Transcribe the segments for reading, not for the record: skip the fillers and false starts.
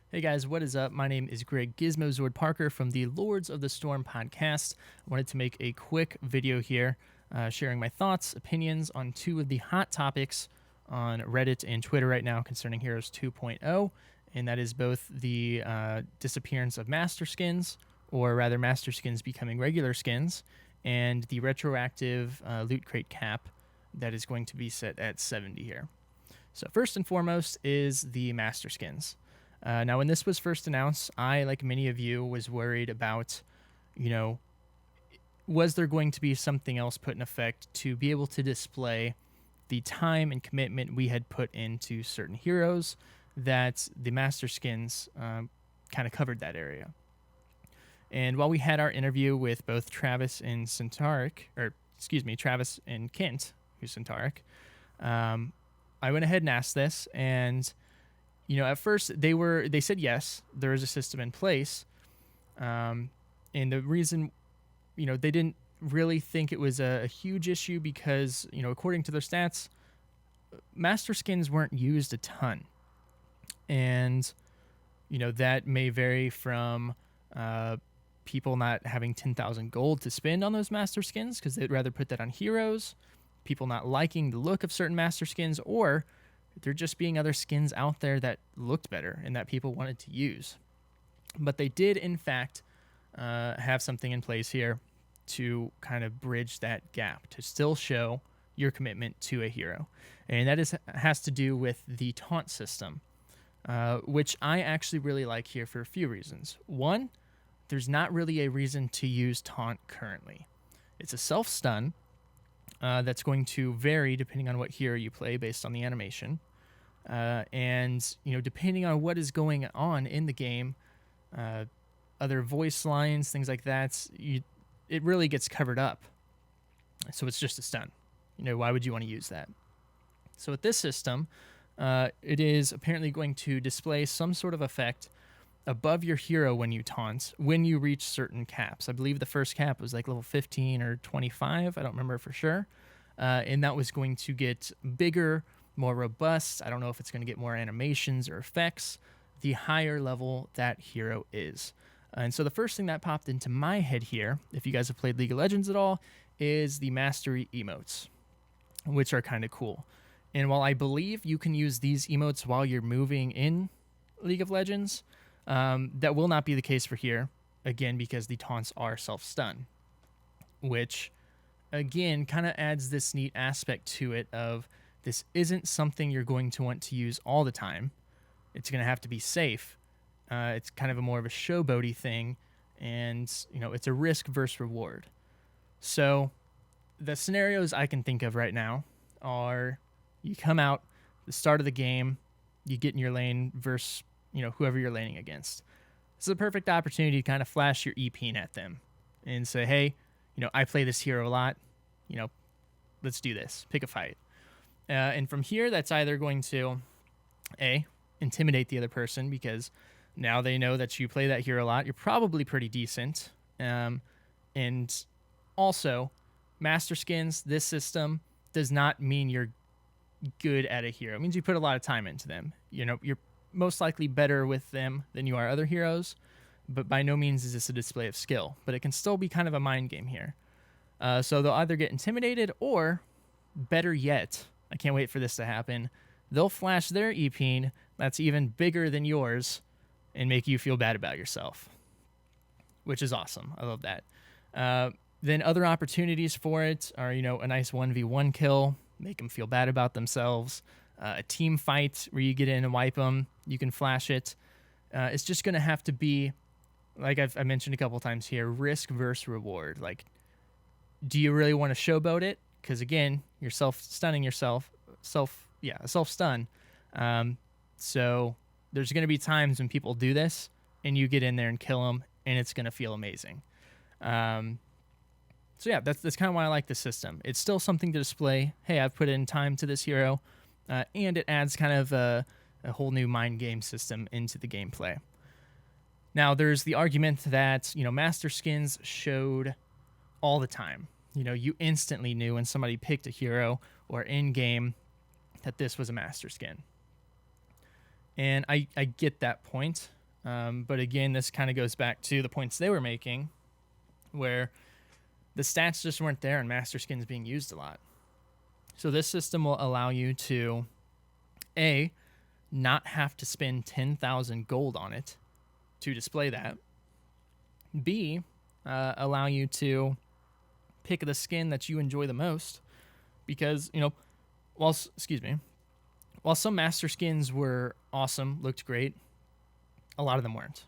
Hey guys, what is up? My name is Greg Gizmozord Parker from the Lords of the Storm podcast. I wanted to make a quick video here sharing my thoughts, opinions on two of the hot topics on Reddit and Twitter right now concerning Heroes 2.0, and that is both the disappearance of Master Skins, or rather Master Skins becoming regular skins, and the retroactive loot crate cap that is going to be set at 70 here. So first and foremost is the Master Skins. Now, when this was first announced, I, like many of you, was worried about, was there going to be something else put in effect to be able to display the time and commitment we had put into certain heroes, that the Master Skins kind of covered that area. And while we had our interview with both Travis and Travis and Kent, who's Centauric, I went ahead and asked this, and at first they said yes, there is a system in place, and the reason, they didn't really think it was a huge issue because, according to their stats, Master Skins weren't used a ton, and that may vary from people not having 10,000 gold to spend on those Master Skins because they'd rather put that on heroes, people not liking the look of certain Master Skins, or there just being other skins out there that looked better and that people wanted to use. But they did, in fact, have something in place here to kind of bridge that gap, to still show your commitment to a hero. And that has to do with the taunt system, which I actually really like here for a few reasons. One, there's not really a reason to use taunt currently. It's a self-stun that's going to vary depending on what hero you play based on the animation. And depending on what is going on in the game, other voice lines, things like that, it really gets covered up. So it's just a stun. Why would you want to use that? So with this system, it is apparently going to display some sort of effect above your hero when you taunt, when you reach certain caps. I believe the first cap was like level 15 or 25. I don't remember for sure. And that was going to get bigger, more robust. I don't know if it's going to get more animations or effects the higher level that hero is. And so the first thing that popped into my head here, if you guys have played League of Legends at all, is the mastery emotes, which are kind of cool. And while I believe you can use these emotes while you're moving in League of Legends, that will not be the case for here, again, because the taunts are self-stun, which, again, kind of adds this neat aspect to it of this isn't something you're going to want to use all the time. It's going to have to be safe. It's kind of more of a showboaty thing, and, it's a risk versus reward. So the scenarios I can think of right now are you come out, the start of the game, you get in your lane versus whoever you're laning against. This is a perfect opportunity to kind of flash your EP at them and say, hey, I play this hero a lot. Let's do this. Pick a fight. And from here, that's either going to, intimidate the other person because now they know that you play that hero a lot. You're probably pretty decent. And also, Master Skins, this system does not mean you're good at a hero. It means you put a lot of time into them. You're most likely better with them than you are other heroes, but by no means is this a display of skill. But it can still be kind of a mind game here. So they'll either get intimidated or, better yet, I can't wait for this to happen, they'll flash their EP that's even bigger than yours and make you feel bad about yourself, which is awesome. I love that. Then other opportunities for it are, a nice 1v1 kill, make them feel bad about themselves. A team fight where you get in and wipe them, you can flash it. It's just going to have to be, like I've mentioned a couple times here, risk versus reward. Like, do you really want to showboat it? Because again, you're self-stunning yourself, a self-stun. So there's going to be times when people do this and you get in there and kill them and it's going to feel amazing. So yeah, that's kind of why I like this system. It's still something to display. Hey, I've put in time to this hero, and it adds kind of a whole new mind game system into the gameplay. Now, there's the argument that, Master Skins showed all the time. You instantly knew when somebody picked a hero or in-game that this was a Master Skin. And I get that point, But again, this kind of goes back to the points they were making, where the stats just weren't there and master skins being used a lot. So this system will allow you to, A, not have to spend 10,000 gold on it to display that. B, allow you to pick the skin that you enjoy the most, because, while some master skins were awesome, looked great, a lot of them weren't.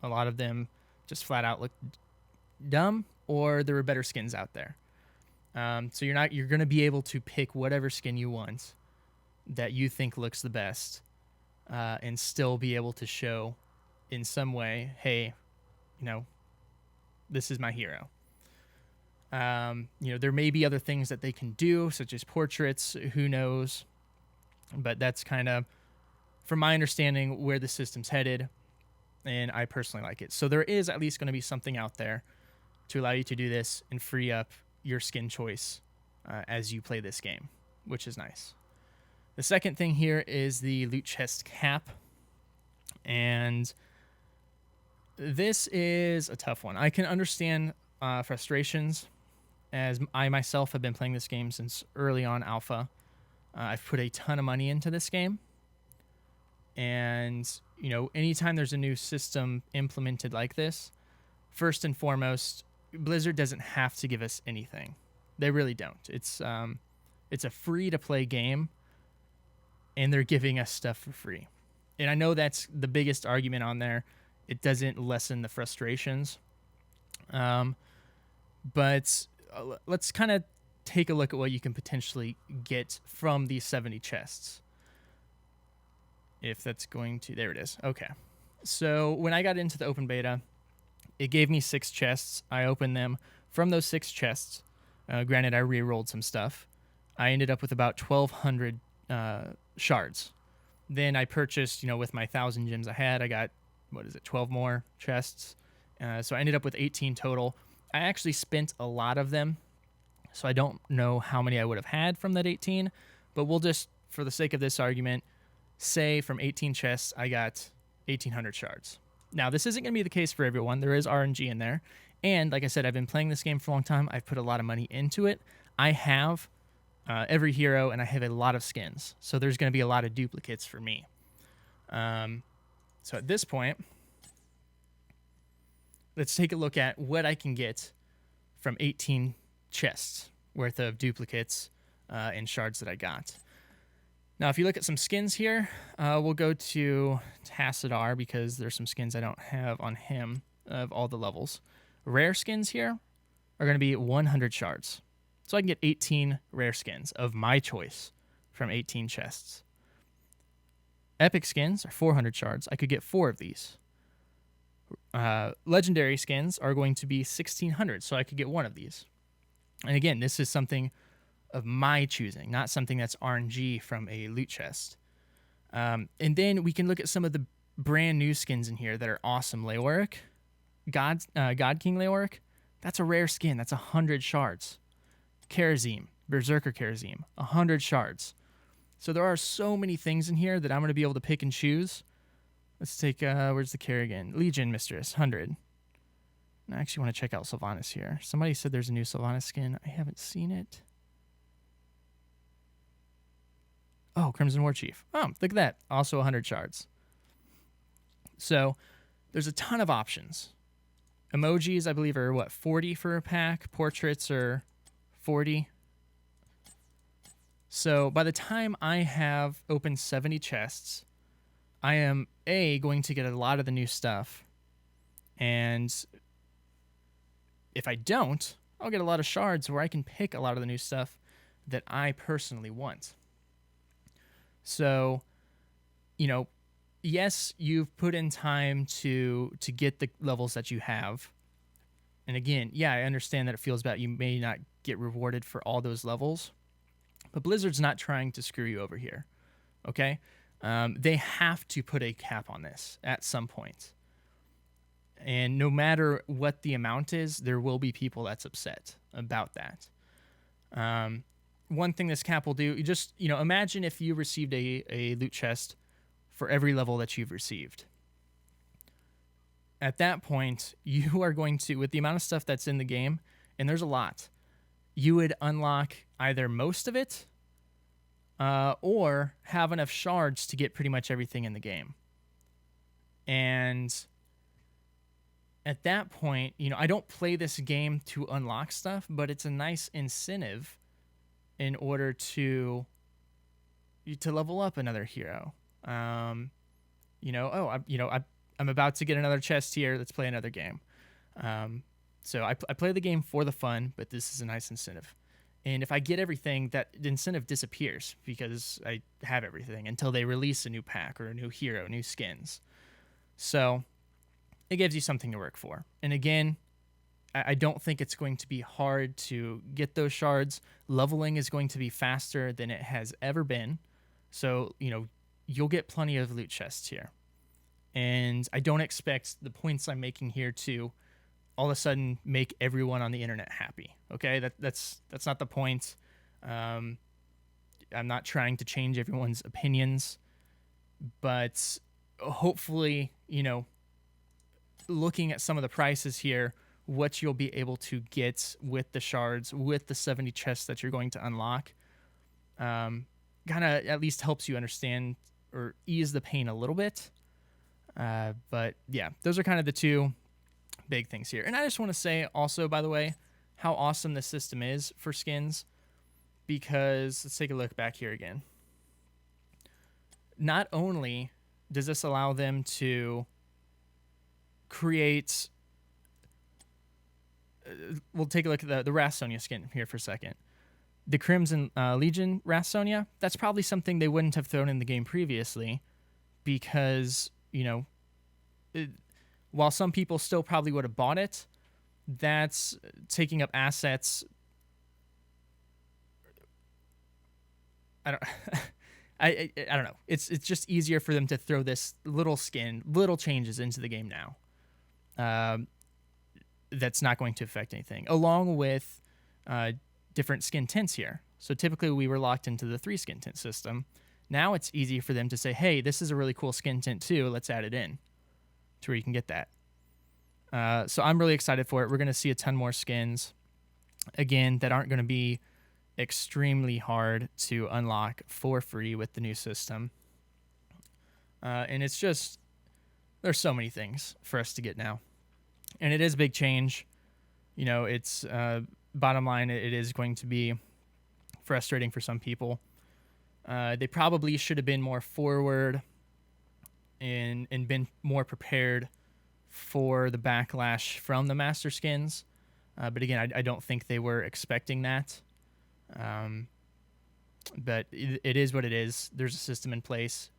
A lot of them just flat out looked dumb, or there were better skins out there. So you're going to be able to pick whatever skin you want that you think looks the best, and still be able to show in some way, hey, this is my hero. There may be other things that they can do, such as portraits, who knows, but that's kind of, from my understanding, where the system's headed, and I personally like it. So there is at least going to be something out there to allow you to do this and free up your skin choice as you play this game, which is nice. The second thing here is the loot chest cap, and this is a tough one. I can understand frustrations, as I myself have been playing this game since early on alpha. I've put a ton of money into this game, and anytime there's a new system implemented like this, first and foremost, Blizzard doesn't have to give us anything. They really don't. It's a free to play game, and they're giving us stuff for free. And I know that's the biggest argument on there. It doesn't lessen the frustrations. But let's kind of take a look at what you can potentially get from these 70 chests. If that's going to... There it is. Okay. So when I got into the open beta, it gave me 6 chests. I opened them. From those 6 chests, granted, I re-rolled some stuff. I ended up with about 1,200 shards. Then I purchased, with my 1,000 gems I had, I got, 12 more chests. So I ended up with 18 total. I actually spent a lot of them, so I don't know how many I would have had from that 18, but we'll just, for the sake of this argument, say from 18 chests, I got 1,800 shards. Now, this isn't going to be the case for everyone. There is RNG in there. And like I said, I've been playing this game for a long time. I've put a lot of money into it. I have every hero, and I have a lot of skins. So there's going to be a lot of duplicates for me. So at this point, let's take a look at what I can get from 18 chests worth of duplicates and shards that I got. Now, if you look at some skins here, we'll go to Tassadar because there's some skins I don't have on him of all the levels. Rare skins here are going to be 100 shards. So I can get 18 rare skins of my choice from 18 chests. Epic skins are 400 shards. I could get 4 of these. Legendary skins are going to be 1,600, so I could get 1 of these. And again, this is something of my choosing, not something that's RNG from a loot chest. And then we can look at some of the brand new skins in here that are awesome. Leoric, God King Leoric, that's a rare skin. That's 100 shards. Karazim, Berserker Karazim, 100 shards. So there are so many things in here that I'm going to be able to pick and choose. Let's take, where's the Kerrigan? Legion Mistress, 100. I actually want to check out Sylvanas here. Somebody said there's a new Sylvanas skin. I haven't seen it. Oh, Crimson War Chief. Oh, look at that. Also 100 shards. So there's a ton of options. Emojis, I believe, are 40 for a pack. Portraits are 40. So by the time I have opened 70 chests, I am, A, going to get a lot of the new stuff. And if I don't, I'll get a lot of shards where I can pick a lot of the new stuff that I personally want. So, yes, you've put in time to get the levels that you have. And again, yeah, I understand that it feels bad. You may not get rewarded for all those levels. But Blizzard's not trying to screw you over here, okay? They have to put a cap on this at some point. And no matter what the amount is, there will be people that's upset about that. One thing this cap will do, you just, imagine if you received a loot chest for every level that you've received. at that point, you are going to, with the amount of stuff that's in the game, and there's a lot, you would unlock either most of it or have enough shards to get pretty much everything in the game. And at that point, I don't play this game to unlock stuff, but it's a nice incentive in order to level up another hero. I'm about to get another chest here. Let's play another game. So I play the game for the fun, but this is a nice incentive. And if I get everything, that incentive disappears because I have everything until they release a new pack or a new hero, new skins. So it gives you something to work for. And again, I don't think it's going to be hard to get those shards. Leveling is going to be faster than it has ever been. So, you'll get plenty of loot chests here. And I don't expect the points I'm making here to all of a sudden make everyone on the internet happy. Okay, that's not the point. I'm not trying to change everyone's opinions, but hopefully, looking at some of the prices here, what you'll be able to get with the shards, with the 70 chests that you're going to unlock, kind of at least helps you understand or ease the pain a little bit. But yeah, those are kind of the two big things here. And I just want to say also, by the way, how awesome this system is for skins, because let's take a look back here again. Not only does this allow them to create, we'll take a look at the Rasonia skin here for a second. The Crimson Legion Rasonia, that's probably something they wouldn't have thrown in the game previously because, while some people still probably would have bought it, that's taking up assets. I don't I don't know. It's just easier for them to throw this little changes into the game now. That's not going to affect anything, along with different skin tints here. So typically we were locked into the 3 skin tint system. Now it's easy for them to say, hey, this is a really cool skin tint too. Let's add it in to where you can get that. So I'm really excited for it. We're going to see a ton more skins, again, that aren't going to be extremely hard to unlock for free with the new system. And it's just, there's so many things for us to get now. And it is a big change. It's bottom line, it is going to be frustrating for some people. They probably should have been more forward and been more prepared for the backlash from the master skins. But again, I don't think they were expecting that. But it is what it is. There's a system in place.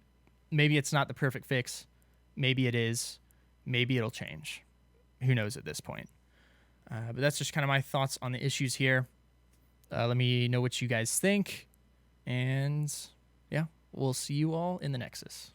Maybe it's not the perfect fix. Maybe it is. Maybe it'll change. Who knows at this point? But that's just kind of my thoughts on the issues here. Let me know what you guys think. And yeah, we'll see you all in the Nexus.